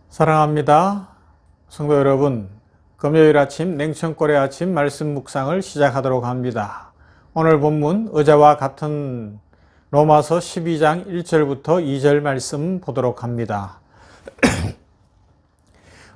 사랑합니다. 성도 여러분, 금요일 아침 냉천골의 아침 말씀 묵상을 시작하도록 합니다. 오늘 본문 어제와 같은 로마서 12장 1절부터 2절 말씀 보도록 합니다.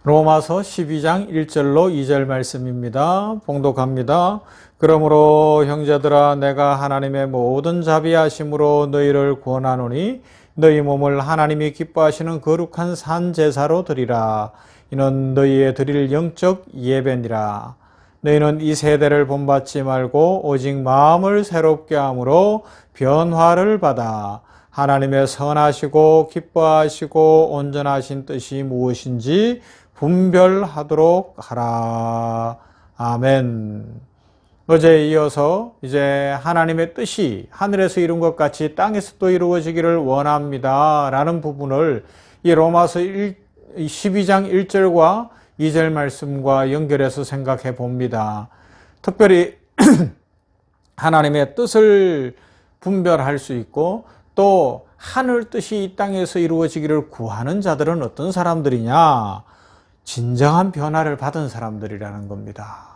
로마서 12장 1절로 2절 말씀입니다. 봉독합니다. 그러므로 형제들아, 내가 하나님의 모든 자비하심으로 너희를 구원하노니 너희 몸을 하나님이 기뻐하시는 거룩한 산 제사로 드리라. 이는 너희의 드릴 영적 예배니라. 너희는 이 세대를 본받지 말고 오직 마음을 새롭게 함으로 변화를 받아 하나님의 선하시고 기뻐하시고 온전하신 뜻이 무엇인지 분별하도록 하라. 아멘. 어제에 이어서 이제 하나님의 뜻이 하늘에서 이룬 것 같이 땅에서도 이루어지기를 원합니다 라는 부분을 이 로마서 12장 1절과 2절 말씀과 연결해서 생각해 봅니다. 특별히 하나님의 뜻을 분별할 수 있고 또 하늘 뜻이 이 땅에서 이루어지기를 구하는 자들은 어떤 사람들이냐? 진정한 변화를 받은 사람들이라는 겁니다.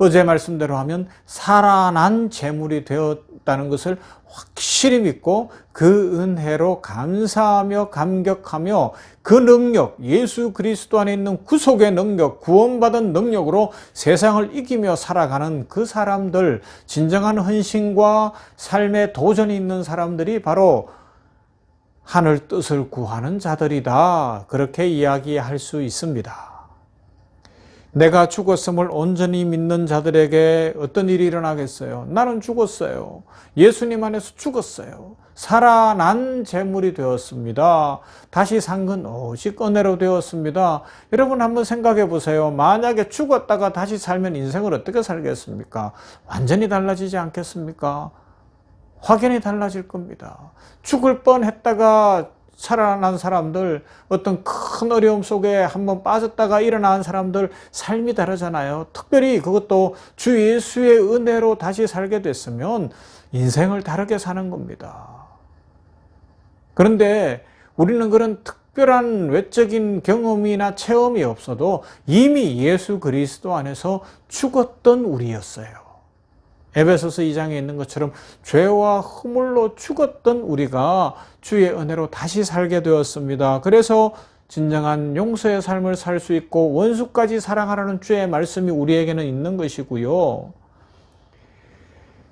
어제 말씀대로 하면 살아난 재물이 되었다는 것을 확실히 믿고 그 은혜로 감사하며 감격하며 그 능력, 예수 그리스도 안에 있는 구속의 능력, 구원받은 능력으로 세상을 이기며 살아가는 그 사람들, 진정한 헌신과 삶의 도전이 있는 사람들이 바로 하늘 뜻을 구하는 자들이다. 그렇게 이야기할 수 있습니다. 내가 죽었음을 온전히 믿는 자들에게 어떤 일이 일어나겠어요? 나는 죽었어요. 예수님 안에서 죽었어요. 살아난 재물이 되었습니다. 다시 산 건 오직 은혜로 되었습니다. 여러분 한번 생각해 보세요. 만약에 죽었다가 다시 살면 인생을 어떻게 살겠습니까? 완전히 달라지지 않겠습니까? 확연히 달라질 겁니다. 죽을 뻔했다가 살아난 사람들, 어떤 큰 어려움 속에 한번 빠졌다가 일어난 사람들 삶이 다르잖아요. 특별히 그것도 주 예수의 은혜로 다시 살게 됐으면 인생을 다르게 사는 겁니다. 그런데 우리는 그런 특별한 외적인 경험이나 체험이 없어도 이미 예수 그리스도 안에서 죽었던 우리였어요. 에베소서 2장에 있는 것처럼 죄와 허물로 죽었던 우리가 주의 은혜로 다시 살게 되었습니다. 그래서 진정한 용서의 삶을 살 수 있고 원수까지 사랑하라는 주의 말씀이 우리에게는 있는 것이고요.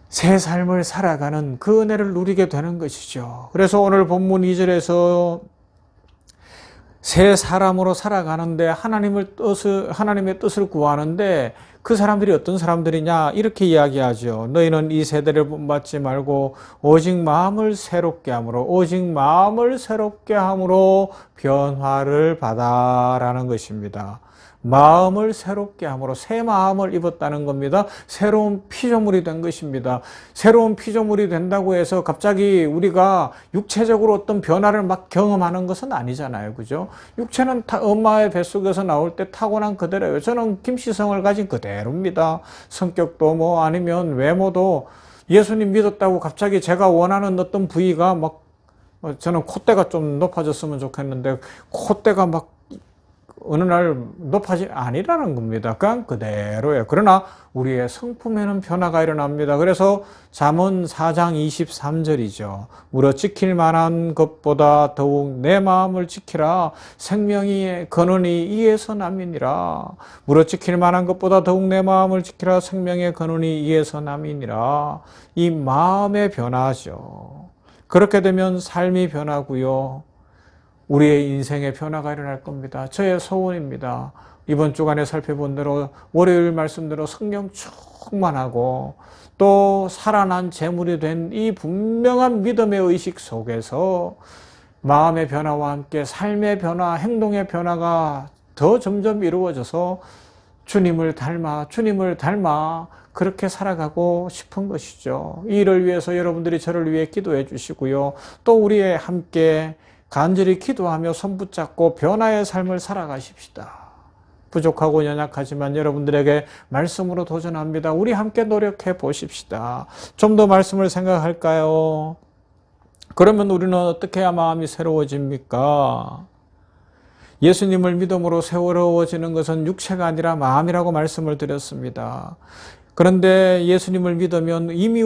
새 삶을 살아가는 그 은혜를 누리게 되는 것이죠. 그래서 오늘 본문 2절에서 새 사람으로 살아가는데 하나님의 뜻을 구하는데 그 사람들이 어떤 사람들이냐? 이렇게 이야기하죠. 너희는 이 세대를 본받지 말고 오직 마음을 새롭게 함으로 변화를 받아라는 것입니다. 마음을 새롭게 함으로 새 마음을 입었다는 겁니다. 새로운 피조물이 된 것입니다. 새로운 피조물이 된다고 해서 갑자기 우리가 육체적으로 어떤 변화를 막 경험하는 것은 아니잖아요. 그죠? 육체는 엄마의 뱃속에서 나올 때 타고난 그대로예요. 저는 김씨성을 가진 그대로입니다. 성격도 뭐 아니면 외모도 예수님 믿었다고 갑자기 제가 원하는 어떤 부위가 막 저는 콧대가 좀 높아졌으면 좋겠는데 콧대가 막 어느 날 높아지 아니라는 겁니다. 그냥 그대로예요. 그러나 우리의 성품에는 변화가 일어납니다. 그래서 잠언 4장 23절이죠. 물어 지킬 만한 것보다 더욱 내 마음을 지키라. 생명이 근원이 이에서 남이니라. 물어 지킬 만한 것보다 더욱 내 마음을 지키라. 생명의 근원이 이에서 남이니라. 이 마음의 변화죠. 그렇게 되면 삶이 변하고요. 우리의 인생의 변화가 일어날 겁니다. 저의 소원입니다. 이번 주간에 살펴본 대로 월요일 말씀대로 성령 충만하고 또 살아난 재물이 된 이 분명한 믿음의 의식 속에서 마음의 변화와 함께 삶의 변화, 행동의 변화가 더 점점 이루어져서 주님을 닮아 그렇게 살아가고 싶은 것이죠. 이 일을 위해서 여러분들이 저를 위해 기도해 주시고요. 또 우리의 함께 간절히 기도하며 손붙잡고 변화의 삶을 살아가십시다. 부족하고 연약하지만 여러분들에게 말씀으로 도전합니다. 우리 함께 노력해 보십시다. 좀 더 말씀을 생각할까요? 그러면 우리는 어떻게 해야 마음이 새로워집니까? 예수님을 믿음으로 세워지는 것은 육체가 아니라 마음이라고 말씀을 드렸습니다. 그런데 예수님을 믿으면 이미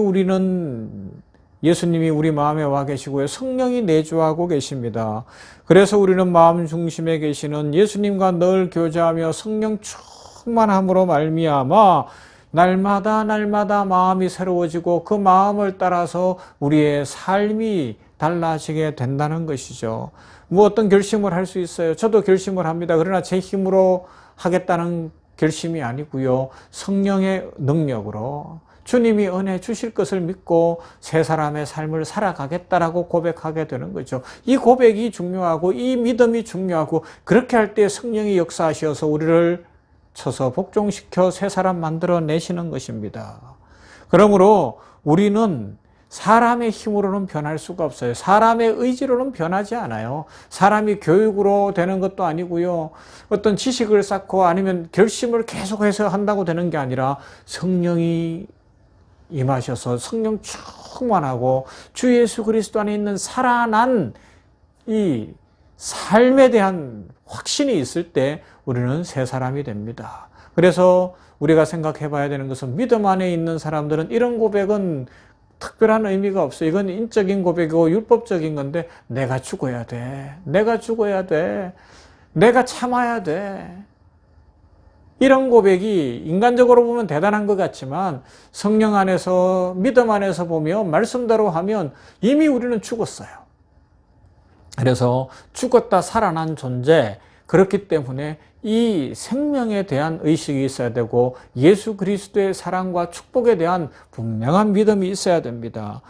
예수님이 우리 마음에 와 계시고요. 성령이 내주하고 계십니다. 그래서 우리는 마음 중심에 계시는 예수님과 늘 교제하며 성령 충만함으로 말미암아 날마다 마음이 새로워지고 그 마음을 따라서 우리의 삶이 달라지게 된다는 것이죠. 뭐 어떤 결심을 할 수 있어요. 저도 결심을 합니다. 그러나 제 힘으로 하겠다는 결심이 아니고요. 성령의 능력으로 주님이 은혜 주실 것을 믿고 새 사람의 삶을 살아가겠다라고 고백하게 되는 거죠. 이 고백이 중요하고 이 믿음이 중요하고 그렇게 할 때 성령이 역사하셔서 우리를 쳐서 복종시켜 새 사람 만들어 내시는 것입니다. 그러므로 우리는 사람의 힘으로는 변할 수가 없어요. 사람의 의지로는 변하지 않아요. 사람이 교육으로 되는 것도 아니고요. 어떤 지식을 쌓고 아니면 결심을 계속해서 한다고 되는 게 아니라 성령이 임하셔서 성령 충만하고 주 예수 그리스도 안에 있는 살아난 이 삶에 대한 확신이 있을 때 우리는 새 사람이 됩니다. 그래서 우리가 생각해 봐야 되는 것은 믿음 안에 있는 사람들은 이런 고백은 특별한 의미가 없어요. 이건 인적인 고백이고 율법적인 건데 내가 죽어야 돼. 내가 죽어야 돼. 내가 참아야 돼. 이런 고백이 인간적으로 보면 대단한 것 같지만 성령 안에서 믿음 안에서 보면 말씀대로 하면 이미 우리는 죽었어요. 그래서 죽었다 살아난 존재, 그렇기 때문에 이 생명에 대한 의식이 있어야 되고 예수 그리스도의 사랑과 축복에 대한 분명한 믿음이 있어야 됩니다.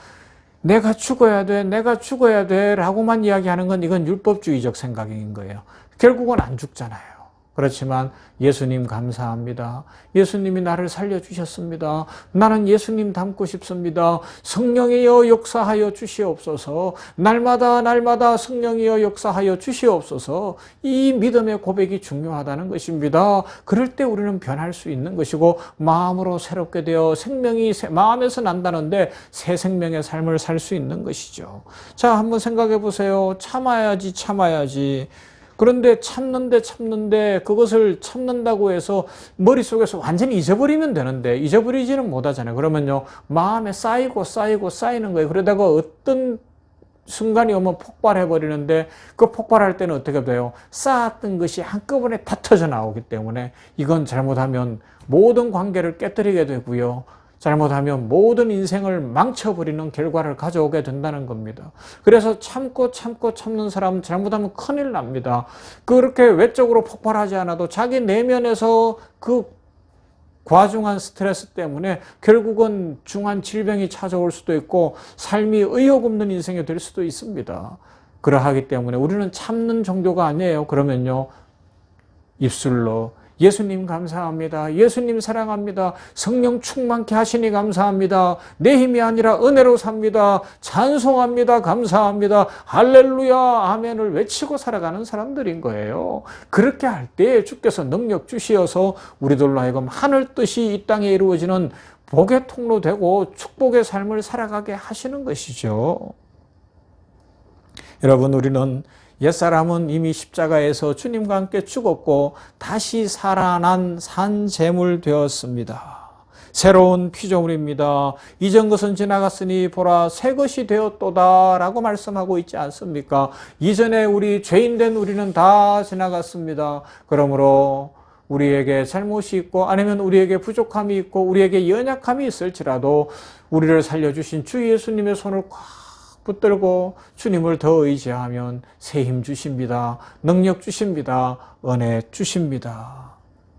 내가 죽어야 돼, 내가 죽어야 돼 라고만 이야기하는 건 이건 율법주의적 생각인 거예요. 결국은 안 죽잖아요. 그렇지만 예수님 감사합니다. 예수님이 나를 살려주셨습니다. 나는 예수님 닮고 싶습니다. 성령이여 역사하여 주시옵소서. 날마다 성령이여 역사하여 주시옵소서. 이 믿음의 고백이 중요하다는 것입니다. 그럴 때 우리는 변할 수 있는 것이고 마음으로 새롭게 되어 생명이 마음에서 난다는데 새 생명의 삶을 살 수 있는 것이죠. 자, 한번 생각해 보세요. 참아야지. 그런데 참는데 그것을 참는다고 해서 머릿속에서 완전히 잊어버리면 되는데 잊어버리지는 못하잖아요. 그러면요 마음에 쌓이는 거예요. 그러다가 어떤 순간이 오면 폭발해버리는데 그 폭발할 때는 어떻게 돼요? 쌓았던 것이 한꺼번에 다 터져 나오기 때문에 이건 잘못하면 모든 관계를 깨뜨리게 되고요. 잘못하면 모든 인생을 망쳐버리는 결과를 가져오게 된다는 겁니다. 그래서 참는 사람은 잘못하면 큰일 납니다. 그렇게 외적으로 폭발하지 않아도 자기 내면에서 그 과중한 스트레스 때문에 결국은 중한 질병이 찾아올 수도 있고 삶이 의욕 없는 인생이 될 수도 있습니다. 그러하기 때문에 우리는 참는 정도가 아니에요. 그러면요 입술로 예수님 감사합니다. 예수님 사랑합니다. 성령 충만케 하시니 감사합니다. 내 힘이 아니라 은혜로 삽니다. 찬송합니다. 감사합니다. 할렐루야 아멘을 외치고 살아가는 사람들인 거예요. 그렇게 할 때 주께서 능력 주시어서 우리들로 하여금 하늘 뜻이 이 땅에 이루어지는 복의 통로 되고 축복의 삶을 살아가게 하시는 것이죠. 여러분 우리는 옛사람은 이미 십자가에서 주님과 함께 죽었고 다시 살아난 산 제물 되었습니다. 새로운 피조물입니다. 이전 것은 지나갔으니 보라 새 것이 되었도다 라고 말씀하고 있지 않습니까? 이전에 우리 죄인된 우리는 다 지나갔습니다. 그러므로 우리에게 잘못이 있고 아니면 우리에게 부족함이 있고 우리에게 연약함이 있을지라도 우리를 살려주신 주 예수님의 손을 꽉 붙들고 주님을 더 의지하면 새 힘 주십니다. 능력 주십니다. 은혜 주십니다.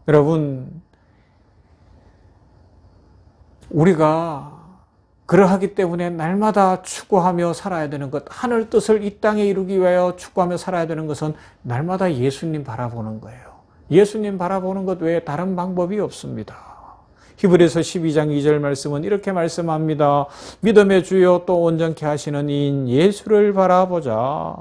여러분 우리가 그러하기 때문에 날마다 추구하며 살아야 되는 것, 하늘 뜻을 이 땅에 이루기 위하여 추구하며 살아야 되는 것은 날마다 예수님 바라보는 거예요. 예수님 바라보는 것 외에 다른 방법이 없습니다. 히브리서 12장 2절 말씀은 이렇게 말씀합니다. 믿음의 주요 또 온전케 하시는 이인 예수를 바라보자.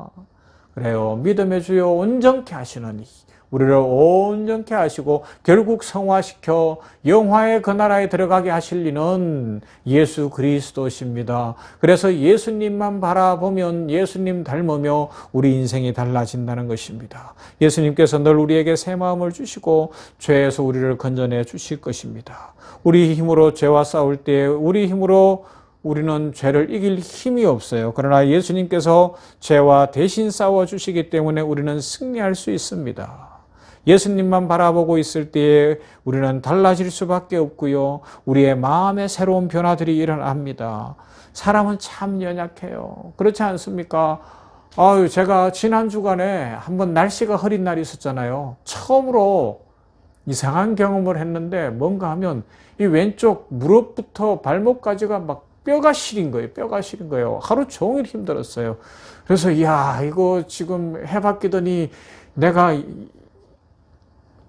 그래요. 믿음의 주요 온전케 하시는 이. 우리를 온전케 하시고 결국 성화시켜 영화의 그 나라에 들어가게 하실 이는 예수 그리스도십니다. 그래서 예수님만 바라보면 예수님 닮으며 우리 인생이 달라진다는 것입니다. 예수님께서 늘 우리에게 새 마음을 주시고 죄에서 우리를 건져내 주실 것입니다. 우리 힘으로 죄와 싸울 때 우리 힘으로 우리는 죄를 이길 힘이 없어요. 그러나 예수님께서 죄와 대신 싸워주시기 때문에 우리는 승리할 수 있습니다. 예수님만 바라보고 있을 때에 우리는 달라질 수밖에 없고요. 우리의 마음에 새로운 변화들이 일어납니다. 사람은 참 연약해요. 그렇지 않습니까? 제가 지난 주간에 한번 날씨가 흐린 날이 있었잖아요. 처음으로 이상한 경험을 했는데 뭔가 하면 이 왼쪽 무릎부터 발목까지가 막 뼈가 시린 거예요. 뼈가 시린 거예요. 하루 종일 힘들었어요. 그래서 이거 지금 해봤더니 내가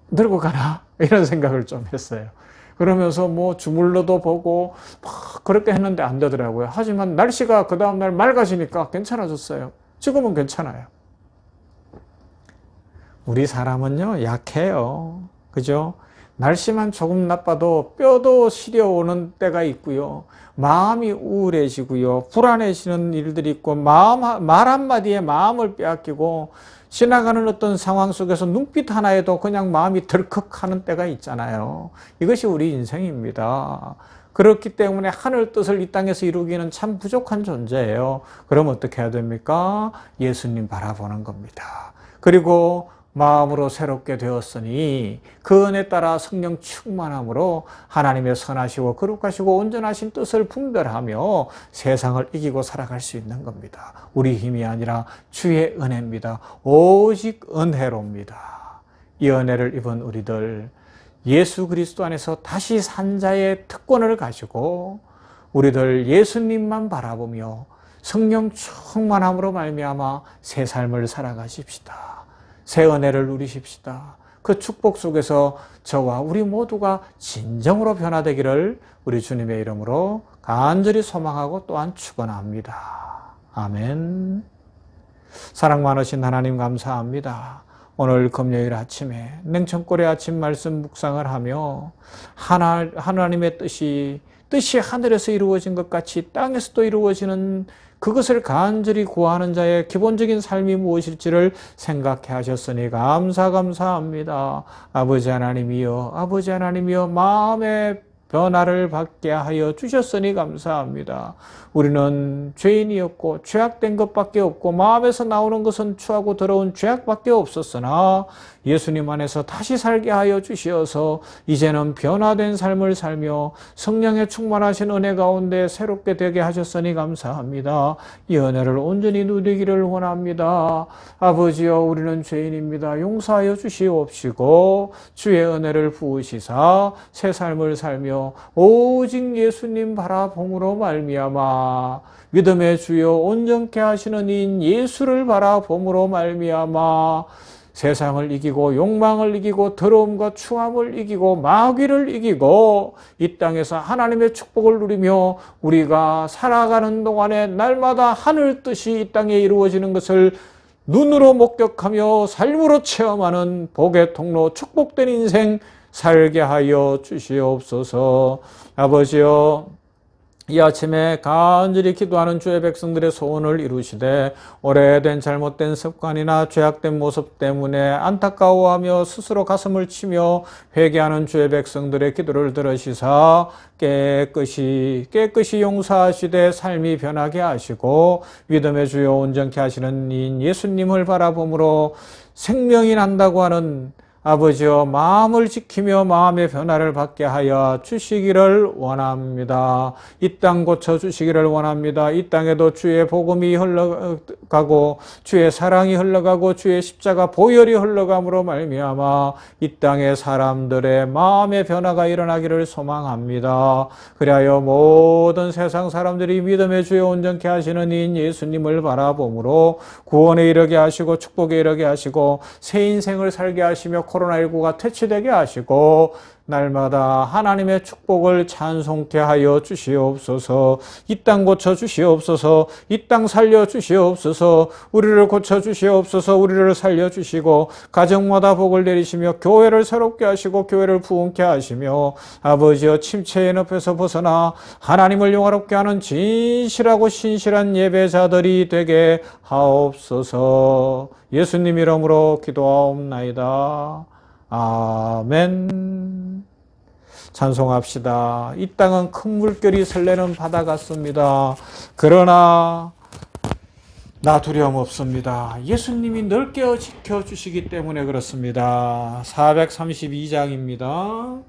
늙어가나? 이런 생각을 좀 했어요. 그러면서 뭐 주물러도 보고 막 그렇게 했는데 안 되더라고요. 하지만 날씨가 그 다음날 맑아지니까 괜찮아졌어요. 지금은 괜찮아요. 우리 사람은요, 약해요. 그죠? 날씨만 조금 나빠도 뼈도 시려오는 때가 있고요. 마음이 우울해지고요. 불안해지는 일들이 있고 말 한마디에 마음을 빼앗기고 지나가는 어떤 상황 속에서 눈빛 하나에도 그냥 마음이 덜컥하는 때가 있잖아요. 이것이 우리 인생입니다. 그렇기 때문에 하늘 뜻을 이 땅에서 이루기는 참 부족한 존재예요. 그럼 어떻게 해야 됩니까? 예수님 바라보는 겁니다. 그리고 마음으로 새롭게 되었으니 그 은혜 따라 성령 충만함으로 하나님의 선하시고 거룩하시고 온전하신 뜻을 분별하며 세상을 이기고 살아갈 수 있는 겁니다. 우리 힘이 아니라 주의 은혜입니다. 오직 은혜로입니다. 이 은혜를 입은 우리들 예수 그리스도 안에서 다시 산 자의 특권을 가지고 우리들 예수님만 바라보며 성령 충만함으로 말미암아 새 삶을 살아가십시다. 새 은혜를 누리십시다. 그 축복 속에서 저와 우리 모두가 진정으로 변화되기를 우리 주님의 이름으로 간절히 소망하고 또한 축원합니다. 아멘. 사랑 많으신 하나님 감사합니다. 오늘 금요일 아침에 냉천골의 아침 말씀 묵상을 하며 하나님의 뜻이 하늘에서 이루어진 것 같이 땅에서도 이루어지는 그것을 간절히 구하는 자의 기본적인 삶이 무엇일지를 생각해 하셨으니 감사합니다. 아버지 하나님이여 마음의 변화를 받게 하여 주셨으니 감사합니다. 우리는 죄인이었고 죄악된 것밖에 없고 마음에서 나오는 것은 추하고 더러운 죄악밖에 없었으나 예수님 안에서 다시 살게 하여 주시어서 이제는 변화된 삶을 살며 성령의 충만하신 은혜 가운데 새롭게 되게 하셨으니 감사합니다. 이 은혜를 온전히 누리기를 원합니다. 아버지여 우리는 죄인입니다. 용서하여 주시옵시고 주의 은혜를 부으시사 새 삶을 살며 오직 예수님 바라봄으로 말미암아 믿음의 주여 온전케 하시는 이인 예수를 바라봄으로 말미암아 세상을 이기고 욕망을 이기고 더러움과 추함을 이기고 마귀를 이기고 이 땅에서 하나님의 축복을 누리며 우리가 살아가는 동안에 날마다 하늘 뜻이 이 땅에 이루어지는 것을 눈으로 목격하며 삶으로 체험하는 복의 통로 축복된 인생 살게 하여 주시옵소서. 아버지여 이 아침에 간절히 기도하는 주의 백성들의 소원을 이루시되 오래된 잘못된 습관이나 죄악된 모습 때문에 안타까워하며 스스로 가슴을 치며 회개하는 주의 백성들의 기도를 들으시사 깨끗이 용서하시되 삶이 변하게 하시고 믿음의 주여 온전케 하시는 이인 예수님을 바라봄으로 생명이 난다고 하는 아버지여 마음을 지키며 마음의 변화를 받게 하여 주시기를 원합니다. 이 땅 고쳐주시기를 원합니다. 이 땅에도 주의 복음이 흘러가고 주의 사랑이 흘러가고 주의 십자가 보혈이 흘러감으로 말미암아 이 땅의 사람들의 마음의 변화가 일어나기를 소망합니다. 그리하여 모든 세상 사람들이 믿음의 주여 온전케 하시는 이인 예수님을 바라봄으로 구원에 이르게 하시고 축복에 이르게 하시고 새 인생을 살게 하시며 코로나19가 퇴치되게 하시고 날마다 하나님의 축복을 찬송케 하여 주시옵소서. 이 땅 고쳐 주시옵소서. 이 땅 살려 주시옵소서. 우리를 고쳐 주시옵소서. 우리를 살려 주시고 가정마다 복을 내리시며 교회를 새롭게 하시고 교회를 부흥케 하시며 아버지여 침체의 늪에서 벗어나 하나님을 영화롭게 하는 진실하고 신실한 예배자들이 되게 하옵소서. 예수님 이름으로 기도하옵나이다. 아멘. 찬송합시다. 이 땅은 큰 물결이 설레는 바다 같습니다. 그러나 나 두려움 없습니다. 예수님이 넓게 지켜주시기 때문에 그렇습니다. 432장입니다.